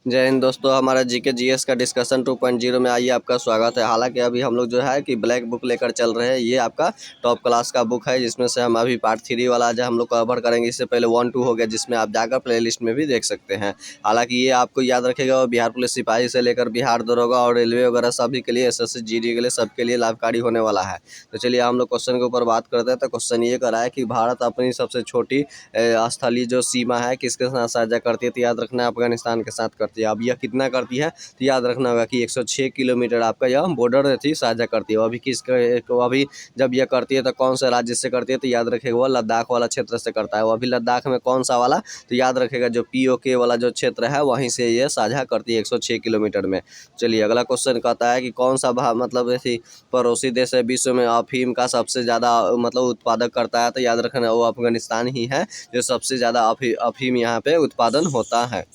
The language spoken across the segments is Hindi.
जय हिंद दोस्तों, हमारा जीके जीएस का डिस्कशन 2.0 में आइए आपका स्वागत है। हालांकि अभी हम लोग जो है कि ब्लैक बुक लेकर चल रहे हैं। ये आपका टॉप क्लास का बुक है, जिसमें से हम अभी पार्ट 3 वाला जो हम लोग कवर करेंगे। इससे पहले 1-2 हो गया, जिसमें आप जाकर प्लेलिस्ट में भी देख सकते हैं। हालांकि ये आपको याद रखेगा, बिहार पुलिस सिपाही से लेकर बिहार दरोगा और रेलवे वगैरह सभी के लिए, एसएससी जीडी के लिए, सबके लिए लाभकारी होने वाला है। तो चलिए हम लोग क्वेश्चन के ऊपर बात करते हैं। तो क्वेश्चन ये करा है कि भारत अपनी सबसे छोटी स्थलीय जो सीमा है किसके साथ साझा करती है। तो याद रखना है अफगानिस्तान के साथ करती है। अब यह कितना करती है तो याद रखना होगा कि 106 किलोमीटर आपका यह बॉर्डर थी साझा करती है। अभी अभी जब यह करती है तो कौन सा राज्य से करती है तो याद रखेगा वो लद्दाख वाला क्षेत्र से करता है। वो अभी लद्दाख में कौन सा वाला तो याद रखेगा जो POK वाला जो क्षेत्र है वहीं से ये साझा करती है 106 किलोमीटर में। चलिए अगला क्वेश्चन कहता है कि कौन सा मतलब ऐसी पड़ोसी देश है विश्व में अफीम का सबसे ज़्यादा मतलब उत्पादक करता है। तो याद रखना वो अफगानिस्तान ही है जो सबसे ज़्यादा अफीम यहाँ पे उत्पादन होता है।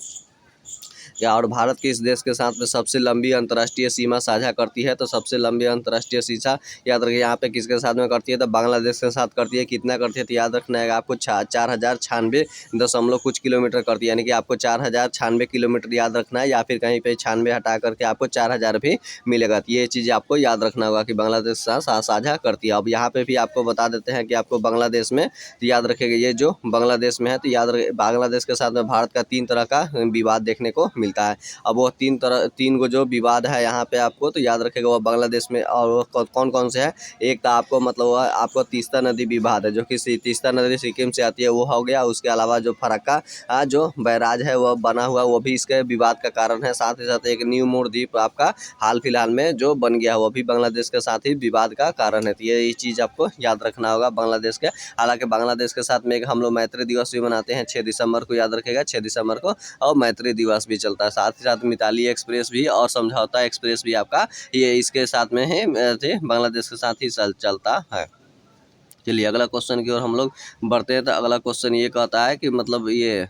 और भारत के इस देश के साथ में सबसे लंबी अंतर्राष्ट्रीय सीमा साझा करती है। तो सबसे लंबी अंतर्राष्ट्रीय सीमा याद रखिए यहाँ पे किसके साथ में करती है तो बांग्लादेश के साथ करती है। कितना करती है तो याद रखना है आपको 4096 कुछ किलोमीटर करती है, यानी कि आपको 4096 किलोमीटर याद रखना है, या फिर कहीं पे 96 हटा करके आपको 4000 भी मिलेगा। तो ये चीज़ आपको याद रखना होगा कि बांग्लादेश के साथ साझा करती है। अब यहाँ पे भी आपको बता देते हैं कि आपको बांग्लादेश में तो याद रखेगा ये जो बांग्लादेश में है तो याद रखे बांग्लादेश के साथ में भारत का 3 तरह का विवाद देखने को मिलता है। अब वो 3 गो जो विवाद है यहाँ पे आपको तो याद रखेगा वो बांग्लादेश में, और वो कौन कौन से है। एक तो आपको मतलब वो आपको तीस्ता नदी विवाद है, जो कि तीस्ता नदी सिक्किम से आती है, वो हो गया। उसके अलावा जो फरक्का जो बैराज है वो बना हुआ, वो भी इसके विवाद का कारण है। साथ ही साथ एक न्यू मोर द्वीप आपका हाल फिलहाल में जो बन गया वो भी बांग्लादेश के साथ ही विवाद का कारण है। तो ये चीज़ आपको याद रखना होगा बांग्लादेश के। हालांकि बांग्लादेश के साथ में एक हम लोग मैत्री दिवस भी मनाते हैं 6 दिसंबर को, याद रखेगा 6 दिसंबर को, और मैत्री दिवस भी चलता है। साथ ही साथ मिताली एक्सप्रेस भी और समझौता एक्सप्रेस भी आपका ये इसके साथ में है, बांग्लादेश के साथ ही चलता है। चलिए अगला क्वेश्चन की ओर हम लोग बढ़ते हैं। तो अगला क्वेश्चन ये कहता है कि मतलब ये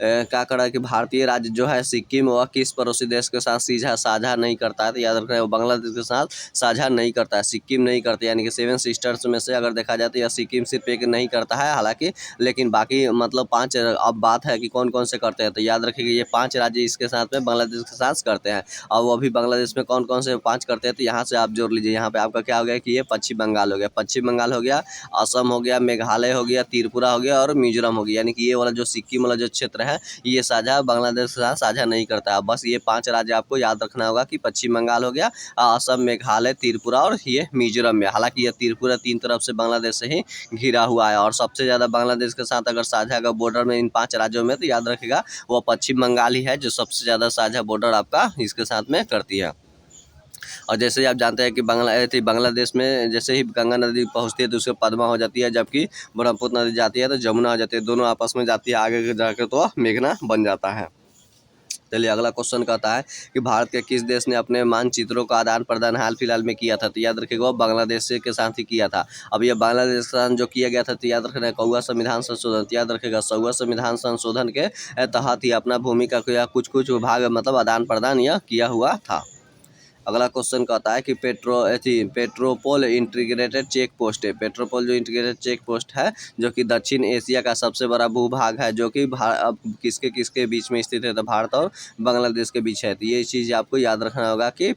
क्या करा कि भारतीय राज्य जो है सिक्किम वह किस पड़ोसी देश के साथ साझा नहीं करता है। तो याद रखना है वो बांग्लादेश के साथ साझा नहीं करता है, सिक्किम नहीं करती, यानी कि 7 सिस्टर्स में से अगर देखा जाए तो यह सिक्किम सिर्फ एक नहीं करता है हालांकि, लेकिन बाकी मतलब 5 अब बात है कि कौन कौन से करते हैं। तो याद रखिए ये 5 राज्य इसके साथ में बांग्लादेश के साथ करते हैं। और वो अभी बांग्लादेश में कौन कौन से 5 करते हैं तो यहाँ से आप जोड़ लीजिए। यहाँ पे आपका क्या हो गया कि ये पश्चिम बंगाल हो गया, पश्चिम बंगाल हो गया, असम हो गया, मेघालय हो गया, त्रिपुरा हो गया और मिजोरम हो गया। यानी कि ये वाला जो सिक्किम वाला जो क्षेत्र है ये बांग्लादेश के साथ साझा नहीं करता है। बस ये 5 राज्य आपको याद रखना होगा कि पश्चिम बंगाल हो गया, असम, मेघालय, त्रिपुरा और ये मिजोरम में। हालांकि ये त्रिपुरा 3 तरफ से बांग्लादेश से ही घिरा हुआ है, और सबसे ज़्यादा बांग्लादेश के साथ अगर साझा का बॉर्डर में इन 5 राज्यों में तो याद रखेगा वो पश्चिम बंगाल ही है जो सबसे ज़्यादा साझा बॉर्डर आपका इसके साथ में करती है। और जैसे ही आप जानते हैं कि बांग्लादेश में जैसे ही गंगा नदी पहुँचती है तो उसके पद्मा हो जाती है, जबकि ब्रह्मपुत्र नदी जाती है तो जमुना हो जाती है। दोनों आपस में जाती है, आगे जाकर तो मेघना बन जाता है। चलिए अगला क्वेश्चन कहता है कि भारत के किस देश ने अपने मानचित्रों का आदान प्रदान हाल फिलहाल में किया था। तो याद रखिएगा वो बांग्लादेश के साथ ही किया था। अब ये बांग्लादेश के साथ जो किया गया था तो याद रखना कौवा संविधान संशोधन, याद रखेगा सौवा संविधान संशोधन के तहत ही अपना भूमि का कुछ भाग मतलब आदान प्रदान यह किया हुआ था। अगला क्वेश्चन कहता है कि पेट्रोपोल इंटीग्रेटेड चेक पोस्ट है। पेट्रोपोल जो इंटीग्रेटेड चेक पोस्ट है जो कि दक्षिण एशिया का सबसे बड़ा भूभाग है, जो कि अब किसके बीच में स्थित है तो भारत और बांग्लादेश के बीच है। तो ये चीज़ आपको याद रखना होगा कि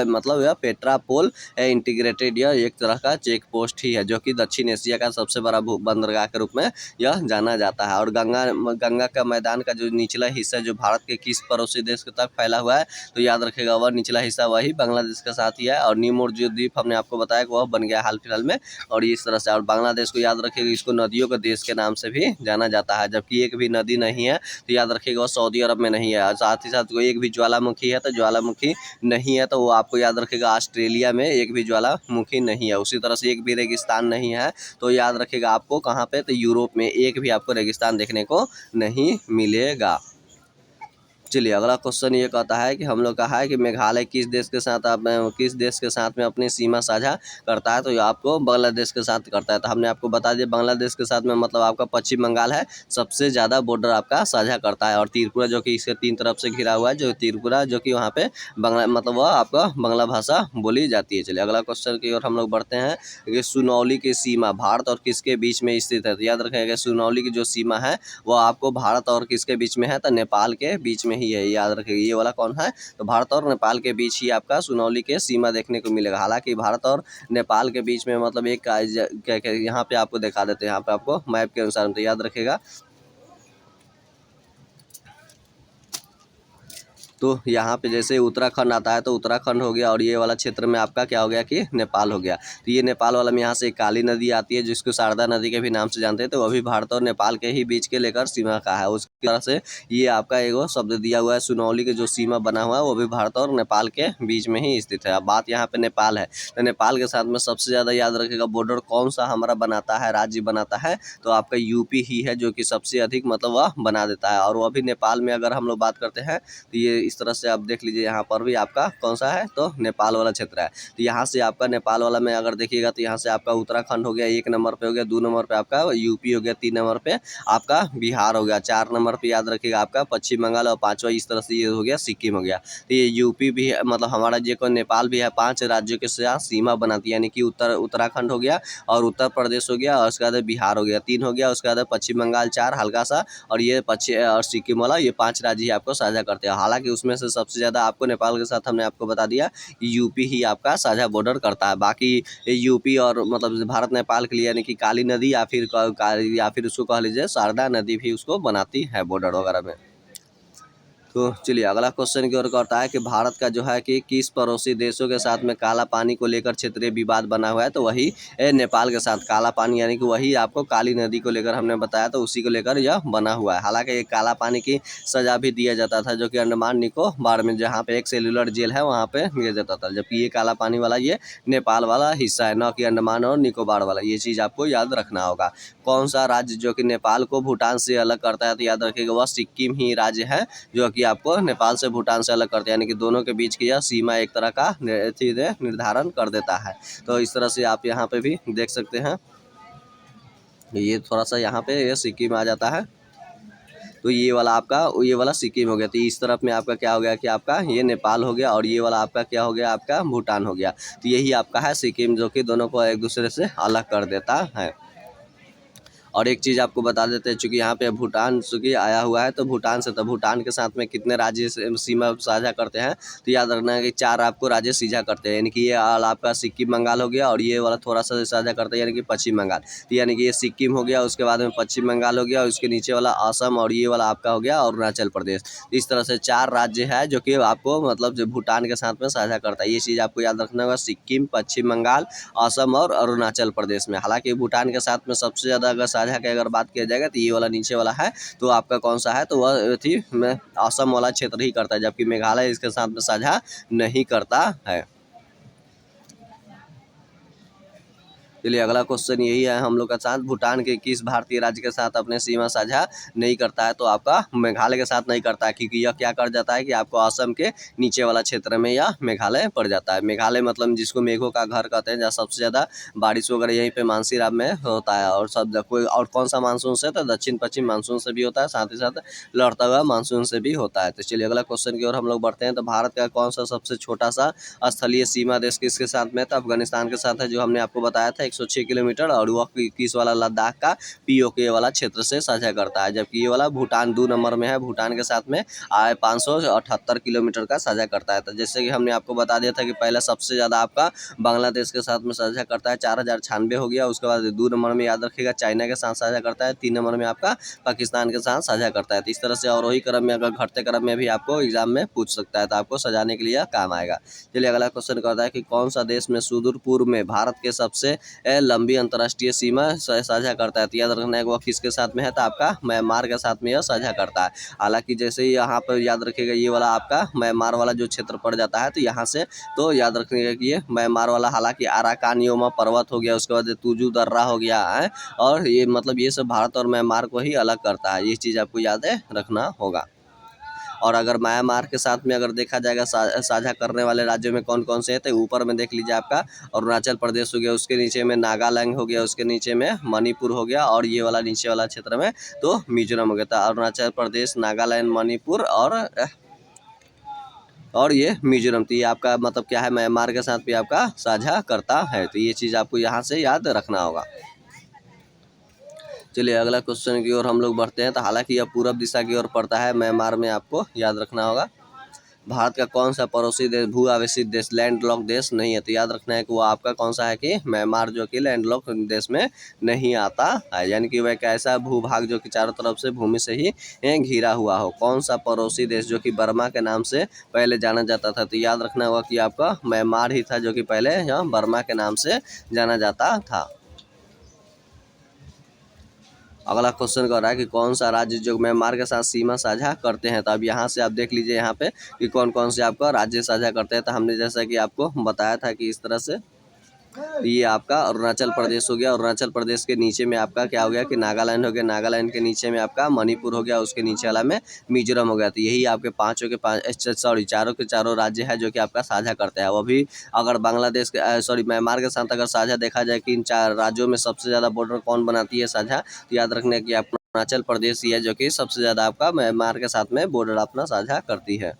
मतलब यह पेट्रापोल इंटीग्रेटेड यह एक तरह का चेक पोस्ट ही है, जो कि दक्षिण एशिया का सबसे बड़ा बंदरगाह के रूप में यह जाना जाता है। और गंगा का मैदान का जो निचला हिस्सा जो भारत के किस पड़ोसी देश तक फैला हुआ है तो याद रखेगा वह निचला हिस्सा वही बांग्लादेश के साथ ही है। और न्यू मोर जो द्वीप हमने आपको बताया कि वह बन गया हाल फिलहाल में, और इस तरह से। और बांग्लादेश को याद रखिएगा इसको नदियों के देश के नाम से भी जाना जाता है, जबकि एक भी नदी नहीं है तो याद रखिएगा वह सऊदी अरब में नहीं है। और साथ ही साथ कोई एक भी ज्वालामुखी है तो ज्वालामुखी नहीं है तो वो आपको याद रखेगा ऑस्ट्रेलिया में एक भी ज्वालामुखी नहीं है। उसी तरह से एक भी रेगिस्तान नहीं है तो याद रखेगा आपको कहाँ पे तो यूरोप में एक भी आपको रेगिस्तान देखने को नहीं मिलेगा। चलिए अगला क्वेश्चन ये कहता है कि हम लोग कहा है कि मेघालय किस देश के साथ में अपनी सीमा साझा करता है। तो ये आपको बांग्लादेश के साथ करता है। तो हमने आपको बता दिया बांग्लादेश के साथ में मतलब आपका पश्चिम बंगाल है सबसे ज़्यादा बॉर्डर आपका साझा करता है, और त्रिपुरा जो कि इसके 3 तरफ से घिरा हुआ है, जो त्रिपुरा जो कि वहाँ पे मतलब वह आपका बांग्ला भाषा बोली जाती है। चलिए अगला क्वेश्चन की ओर हम लोग बढ़ते हैं कि सुनौली की सीमा भारत और किसके बीच में स्थित है। तो याद रखेगा सुनौली की जो सीमा है वो आपको भारत और किसके बीच में है तो नेपाल के बीच में ही है, याद रखिएगा। ये वाला कौन है, तो भारत और नेपाल के बीच ही आपका सुनौली के सीमा देखने को मिलेगा। हालांकि भारत और नेपाल के बीच में मतलब एक क्या यहाँ पे आपको दिखा देते हैं, यहाँ पे आपको मैप के अनुसार, तो याद रखिएगा। तो यहाँ पे जैसे उत्तराखंड आता है तो उत्तराखंड हो गया, और ये वाला क्षेत्र में आपका क्या हो गया कि नेपाल हो गया। तो ये नेपाल वाला में यहाँ से काली नदी आती है, जिसको शारदा नदी के भी नाम से जानते हैं। तो वह भी भारत और नेपाल के ही बीच के लेकर सीमा का है। उसकी तरह से ये आपका एगो शब्द दिया हुआ है, सुनौली के जो सीमा बना हुआ है वो भी भारत और नेपाल के बीच में ही स्थित है। अब बात यहाँ पे नेपाल है, तो नेपाल के साथ में सबसे ज़्यादा याद रखेगा बॉर्डर कौन सा हमारा बनाता है, राज्य बनाता है, तो आपका यूपी ही है, जो कि सबसे अधिक मतलब वह बना देता है। और वह भी नेपाल में अगर हम लोग बात करते हैं तो ये इस तरह से आप देख लीजिए, यहाँ पर भी आपका कौन सा है, तो नेपाल वाला क्षेत्र है। तो यहाँ से आपका नेपाल वाला में अगर देखिएगा तो यहाँ से आपका उत्तराखंड हो गया 1 नंबर पे हो गया, 2 नंबर पे आपका यूपी हो गया, 3 नंबर पे आपका बिहार हो गया, 4 नंबर पे याद रखिएगा आपका पश्चिम बंगाल, और 5वां इस तरह से ये हो गया सिक्किम हो गया। तो ये यूपी भी है, मतलब हमारा जो को नेपाल भी है, 5 राज्यों के साथ सीमा बनाती है, यानी कि उत्तराखंड हो गया, और उत्तर प्रदेश हो गया, और उसके बाद बिहार हो गया 3 हो गया, उसके बाद पश्चिम बंगाल 4 हल्का सा, और ये पश्चिम और सिक्किम वाला, ये 5 राज्य ही आपको साझा करते हैं। हालांकि उसमें से सबसे ज़्यादा आपको नेपाल के साथ हमने आपको बता दिया यूपी ही आपका साझा बॉर्डर करता है। बाकी यूपी और मतलब भारत नेपाल के लिए यानी कि काली नदी या फिर उसको कह लीजिए शारदा नदी भी उसको बनाती है बॉर्डर वगैरह में। तो चलिए अगला क्वेश्चन की ओर करता है कि भारत का जो है कि किस पड़ोसी देशों के साथ में काला पानी को लेकर क्षेत्रीय विवाद बना हुआ है, तो वही नेपाल के साथ काला पानी, यानी कि वही आपको काली नदी को लेकर हमने बताया, तो उसी को लेकर यह बना हुआ है। हालांकि ये काला पानी की सजा भी दिया जाता था, जो कि अंडमान निकोबार में जहाँ पे एक सेलुलर जेल है वहाँ पे दिया जाता था, जबकि ये काला पानी वाला ये नेपाल वाला हिस्सा है, न कि अंडमान और निकोबार वाला। ये चीज़ आपको याद रखना होगा। कौन सा राज्य जो कि नेपाल को भूटान से अलग करता है, तो याद रखिएगा वह सिक्किम ही राज्य है, जो कि आपको नेपाल से भूटान से अलग करते हैं, यानी कि दोनों के बीच की यह सीमा एक तरह का निर्धारण कर देता है। तो इस तरह से आप यहाँ पे भी देख सकते हैं, ये थोड़ा सा यहाँ पे ये सिक्किम आ जाता है, तो ये वाला आपका ये वाला सिक्किम हो गया। तो इस तरफ में आपका क्या हो गया कि आपका ये नेपाल हो गया, और ये वाला आपका क्या हो गया, आपका भूटान हो गया। तो यही आपका है सिक्किम, जो कि दोनों को एक दूसरे से अलग कर देता है। और एक चीज़ आपको बता देते हैं, चूँकि यहाँ पे भूटान चूँकि आया हुआ है, तो भूटान से, तो भूटान के साथ में कितने राज्य सीमा साझा करते हैं, तो याद रखना है कि 4 आपको राज्य साझा करते हैं, यानी कि ये आपका सिक्किम बंगाल हो गया, और ये वाला थोड़ा सा साझा करते हैं, यानी कि पश्चिम बंगाल। तो यानी कि ये सिक्किम हो गया, उसके बाद में पश्चिम बंगाल हो गया, और उसके नीचे वाला असम, और ये वाला आपका हो गया अरुणाचल प्रदेश। इस तरह से 4 राज्य है जो कि आपको मतलब जो भूटान के साथ में साझा करता है। ये चीज़ आपको याद रखना होगा, सिक्किम, पश्चिम बंगाल, असम और अरुणाचल प्रदेश में। हालांकि भूटान के साथ में सबसे ज़्यादा अगर साझा की अगर बात किया जाएगा तो ये वाला नीचे वाला है, तो आपका कौन सा है, तो वह थी असम वाला क्षेत्र ही करता है, जबकि मेघालय इसके साथ में साझा नहीं करता है। चलिए अगला क्वेश्चन यही है हम लोग का साथ, भूटान के किस भारतीय राज्य के साथ अपने सीमा साझा नहीं करता है, तो आपका मेघालय के साथ नहीं करता है, क्योंकि यह क्या कर जाता है कि आपको असम के नीचे वाला क्षेत्र में यह मेघालय पड़ जाता है। मेघालय मतलब जिसको मेघों का घर कहते हैं, जहाँ सबसे ज़्यादा बारिश वगैरह यहीं पे मानसीराम में होता है। और सब कोई और कौन सा मानसून से, तो दक्षिण पश्चिम मानसून से भी होता है, साथ ही साथ लड़ता हुआ मानसून से भी होता है। तो चलिए अगला क्वेश्चन की ओर हम लोग बढ़ते हैं, तो भारत का कौन सा सबसे छोटा सा स्थलीय सीमा देश किसके साथ में, तो अफगानिस्तान के साथ है, जो हमने आपको बताया था 106 किलोमीटर, और वह किस वाला लद्दाख का पीओके वाला क्षेत्र से साझा करता है, जबकि ये वाला भूटान 2 नंबर में है, भूटान के साथ में 578 किलोमीटर का साझा करता है। तो जैसे कि हमने आपको बता दिया था कि पहला सबसे ज़्यादा आपका बांग्लादेश के साथ में साझा करता है, 4096 हो गया। उसके बाद 2 नंबर में याद रखिएगा चाइना के साथ साझा करता है, 3 नंबर में आपका पाकिस्तान के साथ साझा करता है। तो इस तरह से और वही क्रम में अगर घटते क्रम में भी आपको एग्जाम में पूछ सकता है, तो आपको सजाने के लिए काम आएगा। चलिए अगला क्वेश्चन कहता है कि कौन सा देश में सुदूर पूर्व में भारत के सबसे लंबी अंतर्राष्ट्रीय सीमा साझा करता है, तो याद रखना है वह किसके साथ में है, तो आपका म्यांमार के साथ में यह साझा करता है। हालांकि जैसे ही यहाँ पर याद रखिएगा ये वाला आपका म्यांमार वाला जो क्षेत्र पड़ जाता है, तो यहाँ से तो याद रखिएगा कि ये म्यांमार वाला, हालांकि अराकान योमा पर्वत हो गया, उसके बाद तुजू दर्रा हो गया है, और ये मतलब ये सब भारत और म्यांमार को ही अलग करता है। ये चीज़ आपको याद रखना होगा। और अगर म्यांमार के साथ में अगर देखा जाएगा साझा करने वाले राज्यों में कौन कौन से हैं, तो ऊपर में देख लीजिए आपका अरुणाचल प्रदेश हो गया, उसके नीचे में नागालैंड हो गया, उसके नीचे में मणिपुर हो गया, और ये वाला नीचे वाला क्षेत्र में तो मिजोरम हो गया। तो अरुणाचल प्रदेश, नागालैंड, मणिपुर और ये मिजोरम, तो ये आपका मतलब क्या है, म्यांमार के साथ भी आपका साझा करता है। तो ये चीज़ आपको यहाँ से याद रखना होगा। चलिए अगला क्वेश्चन की ओर हम लोग बढ़ते हैं। तो हालांकि यह पूरब दिशा की ओर पड़ता है म्यांमार में, आपको याद रखना होगा। भारत का कौन सा पड़ोसी देश भू आवेशित देश लैंड लॉक देश नहीं है? तो याद रखना है कि वो आपका कौन सा है कि म्यांमार, जो कि लैंड लॉक देश में नहीं आता है, यानी कि वह एक ऐसा भूभाग जो कि चारों तरफ से भूमि से ही घिरा हुआ हो। कौन सा पड़ोसी देश जो कि बर्मा के नाम से पहले जाना जाता था? तो याद रखना होगा कि आपका म्यांमार ही था, जो कि पहले यहाँ बर्मा के नाम से जाना जाता था। अगला क्वेश्चन कर रहा है कि कौन सा राज्य जो म्यांमार के साथ सीमा साझा करते हैं? तो अब यहाँ से आप देख लीजिए यहाँ पे कि कौन कौन से आपका राज्य साझा करते हैं। तो हमने जैसा कि आपको बताया था कि इस तरह से ये आपका अरुणाचल प्रदेश हो गया। अरुणाचल प्रदेश के नीचे में आपका क्या हो गया कि नागालैंड हो गया। नागालैंड के नीचे में आपका मणिपुर हो गया। उसके नीचे वाला में मिजोरम हो गया। तो यही आपके पांचों के पांच चारों के चारों राज्य है जो कि आपका साझा करते हैं। वो भी अगर बांग्लादेश के म्यांमार के साथ अगर साझा देखा जाए कि इन 4 राज्यों में सबसे ज़्यादा बॉर्डर कौन बनाती है साझा, तो याद रखने की आपका अरुणाचल प्रदेश ही है जो कि सबसे ज़्यादा आपका म्यांमार के साथ में बॉर्डर अपना साझा करती है।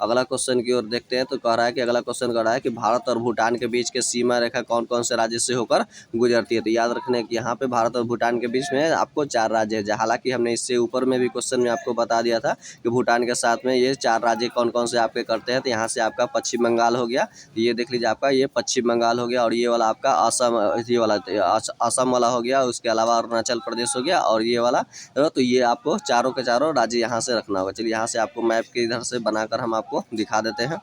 अगला क्वेश्चन की ओर देखते हैं। तो कह रहा है कि अगला क्वेश्चन कह रहा है कि भारत और भूटान के बीच के सीमा रेखा कौन कौन से राज्य से होकर गुजरती है? तो याद रखने कि यहाँ पे भारत और भूटान के बीच में आपको 4 राज्य है। हालांकि हमने इससे ऊपर में भी क्वेश्चन में आपको बता दिया था कि भूटान के साथ में ये 4 राज्य कौन कौन से आपके करते हैं। तो यहाँ से आपका पश्चिम बंगाल हो गया। तो ये देख लीजिए आपका ये पश्चिम बंगाल हो गया, और ये वाला आपका असम, ये वाला असम वाला हो गया। उसके अलावा अरुणाचल प्रदेश हो गया, और ये वाला। तो ये आपको चारों के चारों राज्य यहाँ से रखना होगा। चलिए यहाँ से आपको मैप के इधर से बनाकर हम आपको दिखा देते हैं।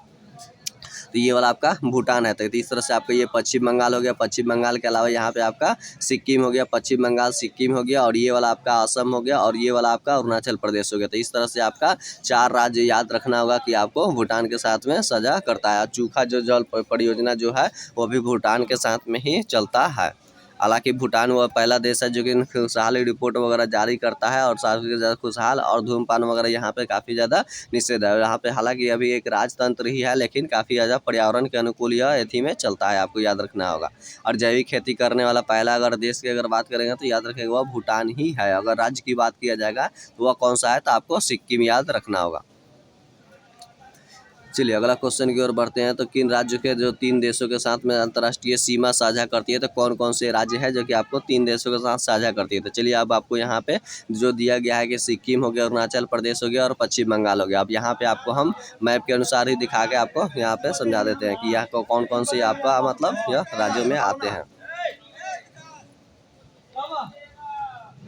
तो ये वाला आपका भूटान है। तो इस तरह से आपका ये पश्चिम बंगाल हो गया। पश्चिम बंगाल के अलावा यहाँ पे आपका सिक्किम हो गया। पश्चिम बंगाल सिक्किम हो गया, और ये वाला आपका असम हो गया, और ये वाला आपका अरुणाचल प्रदेश हो गया। तो इस तरह से आपका 4 राज्य याद रखना होगा कि आपको भूटान के साथ में साझा करता है। चूखा जो जल परियोजना जो है वो भी भूटान के साथ में ही चलता है। हालांकि भूटान वह पहला देश है जो कि खुशहाली रिपोर्ट वगैरह जारी करता है, और साथ ही ज़्यादा खुशहाल, और धूमपान वगैरह यहाँ पे काफ़ी ज़्यादा निषेध है। यहाँ पे हालांकि अभी एक राजतंत्र ही है, लेकिन काफ़ी ज़्यादा पर्यावरण के अनुकूल यह एथी में चलता है, आपको याद रखना होगा। और जैविक खेती करने वाला पहला अगर देश की अगर बात करेंगे तो याद रखेंगे वह भूटान ही है। अगर राज्य की बात किया जाएगा तो वह कौन सा है? तो आपको सिक्किम याद रखना होगा। चलिए अगला क्वेश्चन की ओर बढ़ते हैं। तो किन राज्यों के जो 3 देशों के साथ में अंतर्राष्ट्रीय सीमा साझा करती है? तो कौन कौन से राज्य है जो कि आपको 3 देशों के साथ साझा करती है? तो चलिए अब आपको यहाँ पे जो दिया गया है कि सिक्किम हो गया, अरुणाचल प्रदेश हो गया, और पश्चिम बंगाल हो गया। अब यहाँ पे आपको हम मैप के अनुसार ही दिखा के आपको यहाँ पे समझा देते हैं कि यहाँ कौन कौन से आपका मतलब यह राज्यों में आते हैं।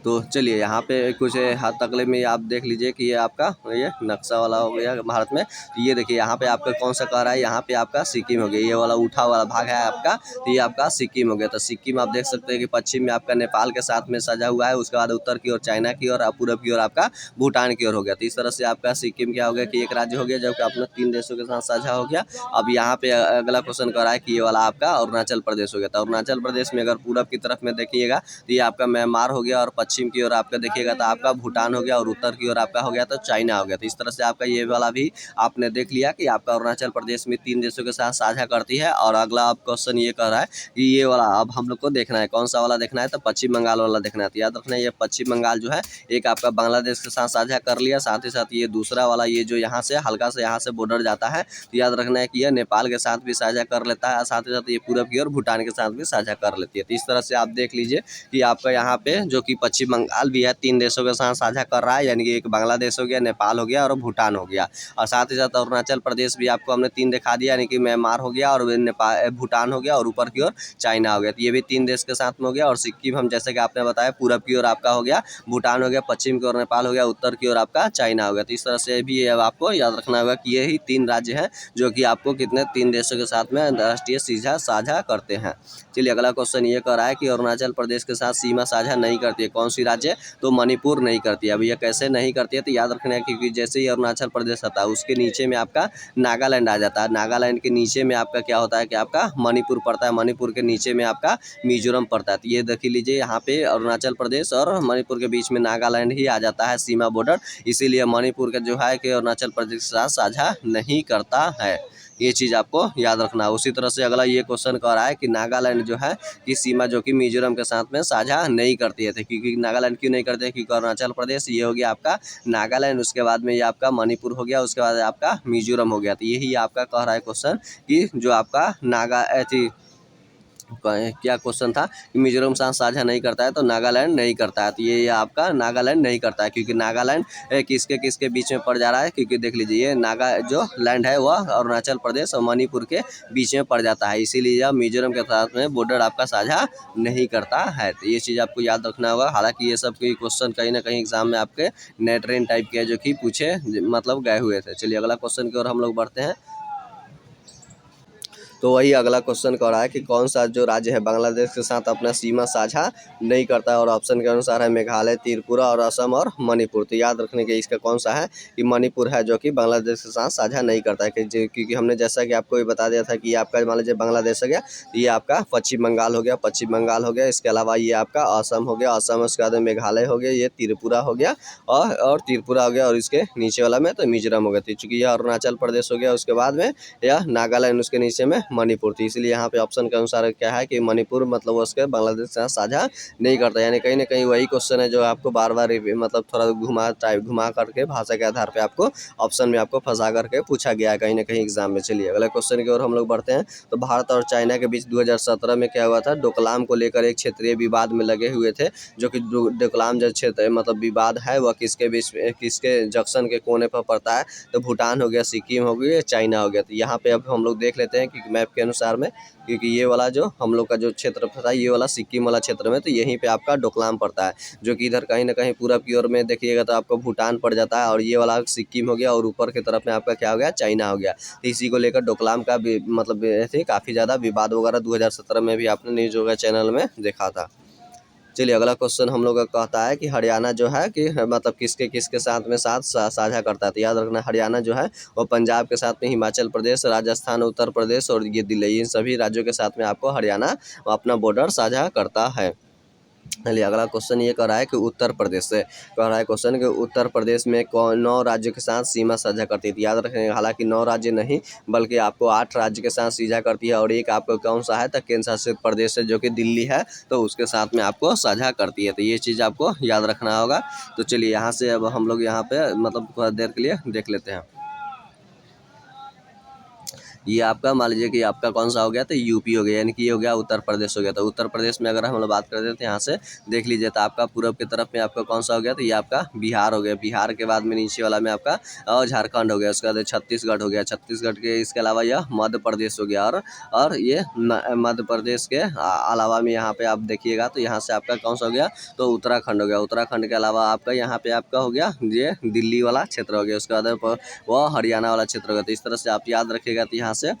तो चलिए यहाँ पे कुछ हाथ तकले में आप देख लीजिए कि ये आपका ये नक्शा वाला हो गया भारत में। तो ये देखिए यहाँ पे आपका कौन सा कह रहा है, यहाँ पे आपका सिक्किम हो गया। ये वाला उठा वाला भाग है आपका, तो ये आपका सिक्किम हो गया। तो सिक्किम आप देख सकते हैं कि पश्चिम में आपका नेपाल के साथ में सजा हुआ है। उसके बाद उत्तर की ओर चाइना की ओर, पूरब की ओर आपका भूटान की ओर हो गया। तो इस तरह से आपका सिक्किम क्या हो गया कि एक राज्य हो गया, जबकि अपने 3 देशों के साथ साझा हो गया। अब यहाँ पे अगला क्वेश्चन कर रहा है कि ये वाला आपका अरुणाचल प्रदेश हो गया। तो अरुणाचल प्रदेश में अगर पूरब की तरफ में देखिएगा तो ये आपका म्यांमार हो गया, और पश्चिम की ओर आपका देखिएगा तो आपका भूटान हो गया, और उत्तर की ओर आपका हो गया तो चाइना हो गया। तो इस तरह से आपका ये वाला भी आपने देख लिया कि आपका अरुणाचल प्रदेश में 3 देशों के साथ साझा करती है। और अगला आप क्वेश्चन ये कह रहा है कि ये वाला अब हम लोग को देखना है, कौन सा वाला देखना है? तो पश्चिम बंगाल वाला देखना है। तो याद रखना ये पश्चिम बंगाल जो है एक आपका बांग्लादेश के साथ साझा कर लिया, साथ ही साथ ये दूसरा वाला ये जो यहाँ से हल्का से यहाँ से बॉर्डर जाता है, तो याद रखना है कि यह नेपाल के साथ भी साझा कर लेता है, साथ ही साथ ये पूरब की ओर भूटान के साथ भी साझा कर लेती है। तो इस तरह से आप देख लीजिए कि आपका यहाँ पे जो कि पश्चिम बंगाल भी है 3 देशों के साथ साझा कर रहा है, यानी कि एक बांग्लादेश हो गया, नेपाल हो गया, और भूटान हो गया। और साथ ही साथ अरुणाचल प्रदेश भी आपको हमने 3 दिखा दिया, यानी कि म्यांमार हो गया, और नेपाल भूटान हो गया, और ऊपर की ओर चाइना हो गया। तो ये भी 3 देश के साथ में हो गया। और सिक्किम हम जैसे कि आपने बताया पूरब की ओर आपका हो गया भूटान हो गया, पश्चिम की ओर नेपाल हो गया, उत्तर की ओर आपका चाइना हो गया। तो इस तरह से भी अब आपको याद रखना होगा कि यही 3 राज्य हैं जो कि आपको कितने 3 देशों के साथ में अंतर्राष्ट्रीय सीमा साझा करते हैं। चलिए अगला क्वेश्चन ये कह रहा है कि अरुणाचल प्रदेश के साथ सीमा साझा नहीं करती है, कौन सी राज्य? तो मणिपुर नहीं करती है। अब ये कैसे नहीं करती है? तो याद रखना है क्योंकि जैसे ही अरुणाचल प्रदेश आता है उसके नीचे में आपका नागालैंड आ जाता है। नागालैंड के नीचे में आपका क्या होता है कि आपका मणिपुर पड़ता है। मणिपुर के नीचे में आपका मिजोरम पड़ता है। तो ये देख लीजिए यहाँ पे अरुणाचल प्रदेश और मणिपुर के बीच में नागालैंड ही आ जाता है सीमा बॉर्डर, इसीलिए मणिपुर का जो है कि अरुणाचल प्रदेश के साथ साझा नहीं करता है। ये चीज़ आपको याद रखना है। उसी तरह से अगला ये क्वेश्चन कह रहा है कि नागालैंड जो है कि सीमा जो कि मिजोरम के साथ में साझा नहीं करती है। क्योंकि नागालैंड क्यों नहीं करते? क्योंकि अरुणाचल प्रदेश ये हो गया आपका नागालैंड, उसके बाद में ये आपका मणिपुर हो गया, उसके बाद आपका मिजोरम हो गया। तो यही आपका कह रहा है क्वेश्चन कि जो आपका क्या क्वेश्चन था कि मिजोरम साथ साझा नहीं करता है तो नागालैंड नहीं करता है। तो ये आपका नागालैंड नहीं करता है, क्योंकि नागालैंड किसके किसके बीच में पड़ जा रहा है, क्योंकि देख लीजिए ये नागा जो लैंड है वह अरुणाचल प्रदेश और मणिपुर के बीच में पड़ जाता है, इसीलिए यह मिजोरम के साथ में बॉर्डर आपका साझा नहीं करता है। तो ये चीज़ आपको याद रखना होगा। हालांकि ये सब कोई क्वेश्चन कहीं ना कहीं एग्जाम में आपके नेट रेन टाइप के जो कि पूछे मतलब गए हुए थे। चलिए अगला क्वेश्चन की ओर हम लोग बढ़ते हैं। तो वही अगला क्वेश्चन कह रहा है कि कौन सा जो राज्य है बांग्लादेश के साथ अपना सीमा साझा नहीं करता है, और ऑप्शन के अनुसार है मेघालय, त्रिपुरा और असम और मणिपुर। तो याद रखने के इसका कौन सा है कि मणिपुर है जो कि बांग्लादेश के साथ साझा नहीं करता है, क्योंकि हमने जैसा कि आपको ये बता दिया था कि ये आपका मान लीजिए बांग्लादेश हो गया, ये आपका पश्चिम बंगाल हो गया, पश्चिम बंगाल हो गया, इसके अलावा ये आपका असम हो गया, असम उसके बाद मेघालय हो गया, ये त्रिपुरा हो गया और त्रिपुरा हो गया, और इसके नीचे वाला में तो मिजोरम हो गया। चूँकि यह अरुणाचल प्रदेश हो गया, उसके बाद में यह नागालैंड, उसके नीचे में मणिपुर थी, इसलिए यहाँ पे ऑप्शन के अनुसार क्या है कि मणिपुर मतलब उसके बांग्लादेश के साथ साझा नहीं करता। यानी कहीं ना कहीं वही क्वेश्चन है जो आपको बार बार मतलब थोड़ा घुमा करके भाषा के आधार पे आपको ऑप्शन में आपको फंसा करके पूछा गया है कहीं ना कहीं एग्जाम में। चलिए अगले क्वेश्चन की ओर हम लोग बढ़ते हैं। तो भारत और चाइना के बीच 2017 में क्या हुआ था, डोकलाम को लेकर एक क्षेत्रीय विवाद में लगे हुए थे, जो कि डोकलाम जो क्षेत्र मतलब विवाद है वह किसके बीच किसके जंक्शन के कोने पर पड़ता है, तो भूटान हो गया, सिक्किम हो गया, चाइना हो गया। तो यहाँ पे अब हम लोग देख लेते हैं कि मैप के अनुसार में, क्योंकि ये वाला जो हम लोग का जो क्षेत्र था ये वाला सिक्किम वाला क्षेत्र में, तो यहीं पे आपका डोकलाम पड़ता है, जो कि इधर कहीं ना कहीं पूरा प्योर में देखिएगा तो आपको भूटान पड़ जाता है, और ये वाला सिक्किम हो गया, और ऊपर की तरफ में आपका क्या हो गया, चाइना हो गया। तो इसी को लेकर डोकलाम का भी मतलब ऐसे काफ़ी ज़्यादा विवाद वगैरह 2017 में भी आपने न्यूज़ वगैरह चैनल में देखा था। चलिए अगला क्वेश्चन हम लोग का कहता है कि हरियाणा जो है कि मतलब किसके किसके साथ में साझा करता है। तो याद रखना हरियाणा जो है वो पंजाब के साथ में हिमाचल प्रदेश, राजस्थान, उत्तर प्रदेश और ये दिल्ली, इन सभी राज्यों के साथ में आपको हरियाणा अपना बॉर्डर साझा करता है। चलिए अगला क्वेश्चन ये कह रहा है कि उत्तर प्रदेश से कह रहा है क्वेश्चन कि उत्तर प्रदेश में कौन 9 राज्यों के साथ सीमा साझा करती थी। याद रखें हालांकि 9 राज्य नहीं बल्कि आपको 8 राज्य के साथ साझा करती है, और एक आपको कौन सा है तो केंद्र शासित प्रदेश है जो कि दिल्ली है, तो उसके साथ में आपको साझा करती है। तो ये चीज़ आपको याद रखना होगा। तो चलिए यहाँ से अब हम लोग यहाँ पे मतलब थोड़ा देर के लिए देख लेते हैं। ये आपका मान लीजिए कि आपका कौन सा हो गया, तो यूपी हो गया, यानी कि ये हो गया उत्तर प्रदेश हो गया। तो उत्तर प्रदेश में अगर हम लोग बात करते हैं तो यहाँ से देख लीजिए तो आपका पूरब की तरफ में आपका कौन सा हो गया, तो ये आपका बिहार हो गया। बिहार के बाद में नीचे वाला में आपका झारखंड हो गया, उसके बाद छत्तीसगढ़ हो गया, छत्तीसगढ़ के इसके अलावा यह मध्य प्रदेश हो गया, और ये मध्य प्रदेश के अलावा में यहाँ पे आप देखिएगा तो यहाँ से आपका कौन सा हो गया, तो उत्तराखंड हो गया। उत्तराखंड के अलावा आपका यहाँ पे आपका हो गया ये दिल्ली वाला क्षेत्र हो गया, उसके बाद वह हरियाणा वाला क्षेत्र हो गया। तो इस तरह से आप याद रखिएगा। तो यहाँ से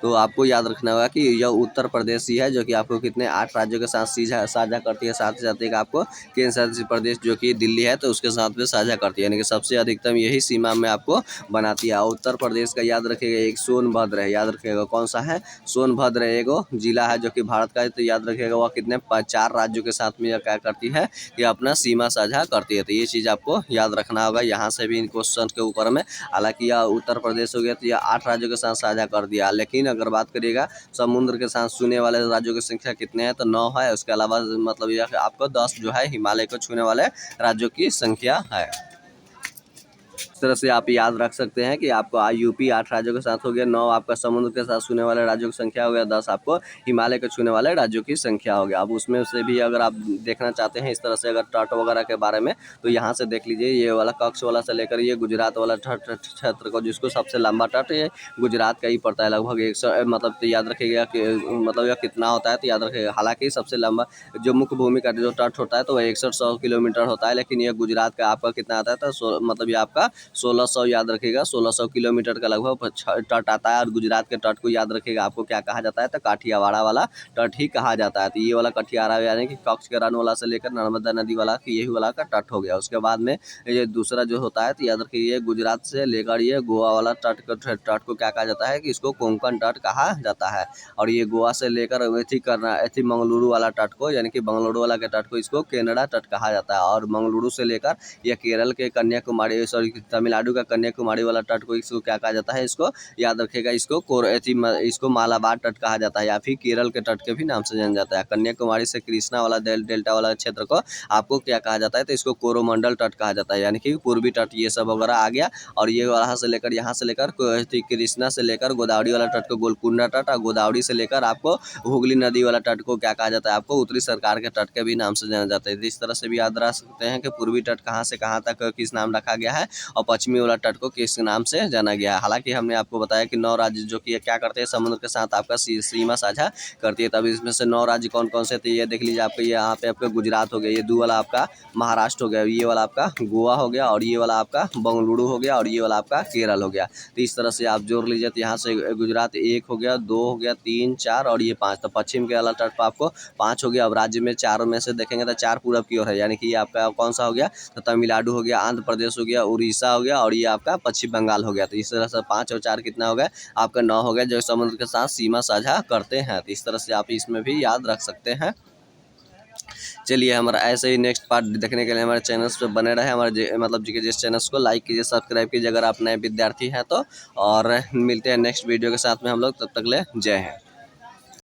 तो आपको याद रखना होगा कि यह उत्तर प्रदेश ही है जो कि आपको कितने 8 राज्यों के साथ साझा करती है। साथ ही साथ एक आपको केंद्र शासित प्रदेश जो कि दिल्ली है तो उसके साथ में साझा करती है, यानी कि सबसे अधिकतम यही सीमा में आपको बनाती है। उत्तर प्रदेश का याद रखिएगा एक सोनभद्र है, याद रखिएगा कौन सा है, सोनभद्र एगो जिला है जो कि भारत का है। तो याद रखिएगा वह कितने 4 राज्यों के साथ में क्या करती है कि अपना सीमा साझा करती है। तो ये चीज़ आपको याद रखना होगा यहाँ से भी इन क्वेश्चन के ऊपर में। हालांकि यह उत्तर प्रदेश हो गया तो यह 8 राज्यों के साथ साझा कर दिया, लेकिन अगर बात करिएगा समुद्र के साथ छूने वाले राज्यों की संख्या कितने हैं, तो 9 है। उसके अलावा मतलब यह आपको 10 जो है हिमालय को छूने वाले राज्यों की संख्या है। इस तरह से आप याद रख सकते हैं कि आपको यूपी 8 राज्यों के साथ हो गया, 9 आपका समुद्र के साथ छूने वाले राज्यों की संख्या हो गया, 10 आपको हिमालय के छूने वाले राज्यों की संख्या हो गया। अब उसमें से भी अगर आप देखना चाहते हैं इस तरह से अगर तट वगैरह के बारे में, तो यहाँ से देख लीजिए ये वाला कक्ष वाला से लेकर ये गुजरात वाला क्षेत्र को, जिसको सबसे लंबा तट ये गुजरात का ही पड़ता है, लगभग 100 मतलब तो याद रखिएगा कि मतलब यह कितना होता है, तो याद रखिएगा हालांकि सबसे लंबा जो मुख्य भूमि का जो तट होता है तो वह 6100 किलोमीटर होता है, लेकिन ये गुजरात का आपका कितना आता है, तो मतलब ये आपका 1600, याद रखिएगा 1600 किलोमीटर का लगभग तट आता है। और गुजरात के तट को याद रखिएगा आपको क्या कहा जाता है, तो काठियावाड़ा वाला तट ही कहा जाता है। तो ये वाला काठियावाड़ा यानी कि कच्छ के रण वाला से लेकर नर्मदा नदी वाला यही वाला का तट हो गया। उसके बाद में ये दूसरा जो होता है तो याद रखिए ये गुजरात से लेकर ये गोवा वाला तट को क्या कहा जाता है कि इसको कोंकण तट कहा जाता है। और ये गोवा से लेकर मंगलुरु वाला तट को, यानी कि बंगलुरु वाला के तट को इसको केनडा तट कहा जाता है। और मंगलुरु से लेकर यह केरल के कन्याकुमारी सॉरी तमिलनाडु का कन्याकुमारी वाला तट को इसको क्या कहा जाता है, इसको याद रखेगा, इसको मालाबार तट कहा जाता है या फिर केरल के तट के भी नाम से जाना जाता है। कन्याकुमारी से कृष्णा वाला डेल्टा वाला क्षेत्र को आपको क्या कहा जाता है, तो इसको कोरोमंडल तट कहा जाता है, यानी कि पूर्वी तट ये सब वगैरह आ गया। और ये यहाँ से लेकर कृष्णा से लेकर गोदावरी वाला तट को गोलकुंडा तट, और गोदावरी से लेकर आपको हुगली नदी वाला तट को क्या कहा जाता है, आपको उत्तरी सरकार के तट के भी नाम से जाना जाता है। तो इस तरह से भी याद रख सकते हैं कि पूर्वी तट कहाँ से कहाँ तक किस नाम रखा गया है और पश्चिमी वाला तट को किस नाम से जाना गया है। हालांकि हमने आपको बताया कि 9 राज्य जो कि क्या करते हैं, समुद्र के साथ आपका सीमा साझा करती है। तब इसमें से 9 राज्य कौन कौन से थे ये देख लीजिए। आपका ये यहाँ पे आपका गुजरात हो गया, ये 2 वाला आपका महाराष्ट्र हो गया, ये वाला आपका गोवा हो गया, और ये वाला आपका बेंगलुरु हो गया, और ये वाला आपका केरल हो गया। तो इस तरह से आप जोड़ लीजिए। तो यहाँ से गुजरात 1 हो गया, 2 हो गया, 3, 4 और ये 5। तो पश्चिम के वाला तट पर आपको 5 हो गया। अब राज्य में चारों में से देखेंगे तो 4 पूरब की ओर है, यानी कि ये आपका कौन सा हो गया, तो तमिलनाडु हो गया, आंध्र प्रदेश हो गया, उड़ीसा हो गया, और ये आपका पश्चिम बंगाल हो गया। तो इस तरह से 5 और 4 कितना हो गया, आपका 9 हो गया, जो समुद्र के साथ सीमा साझा करते हैं। तो इस तरह से आप इसमें भी याद रख सकते हैं। चलिए, हमारा ऐसे ही नेक्स्ट पार्ट देखने के लिए हमारे चैनल्स पे बने रहे। हमारे मतलब जी के जिस चैनल्स को लाइक कीजिए, सब्सक्राइब कीजिए अगर आप नए विद्यार्थी हैं तो। और मिलते हैं नेक्स्ट वीडियो के साथ में हम लोग, तब तक ले जय हिंद।